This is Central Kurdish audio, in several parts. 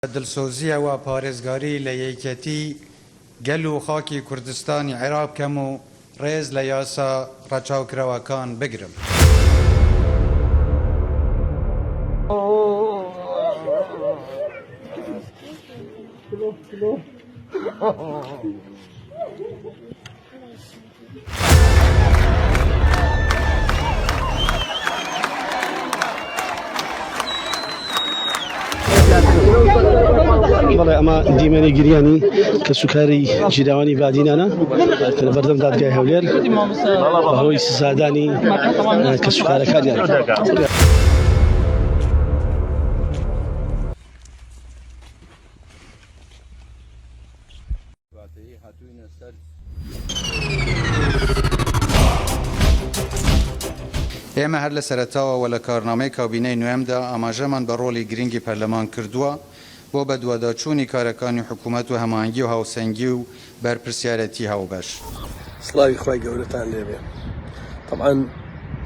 دلسوزیە و پارێزگاری لە یەکەتی گەل و خاکی کوردستانی عێراق بکەم و ڕێز لە یاسا ڕەچاوکرەوەکان بگرم. والله اما دیمانی گریانی که سوکاری جیروانی بعدینانا که بردم دادگاه هولیر و هوی سادانی که سوکار کاریان. ئێمە هەر لە سەرەتاوە و لە کارنامەی کابینەی نوێمدا ئاماژەمان بە ڕۆڵی گرنگی پەرلەمان کردووە بۆ بە دوواداچوونی کارەکانی حکوومەت و هەماهەنگی و هاوسەنگی و بەرپرسیارەتی هاوبەش. سڵاوی خوای گەورەتان لێبێ. طبعاً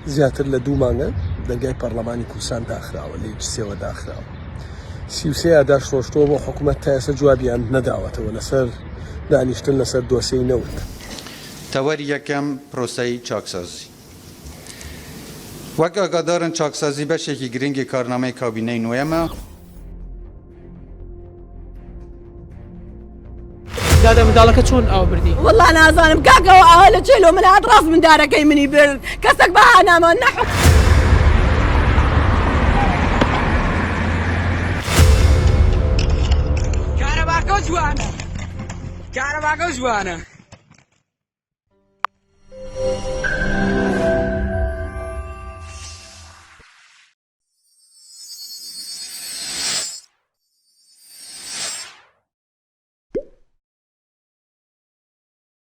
زیاتر لە 2 مانگە دەنگای پەرلەمانی کوردستان داخراوە لە سێوە داخراوە. 33 ئاداش ڕۆشتەوە بۆ حکوومەت تا ئێستا جوابیان نەداوەتەوە لەسەر دانیشتن لەسەر دۆسیەی نەوت. تەوەری یەکەم پرۆسەی چاکسازی. وەک ئاگادارن چاکسازی بەشێکی گرنگی کارنامەی کابینەی نوێمە. دادا منداڵەکە چۆن ئاو بردی؟ والله نازانم کاکەوە ئاوا لە چێلۆ من هات ڕاست مندارەکەی منی برد کەسێک بەهانامان نەحوت. کارەباکە جوانە کارەباکە جوانە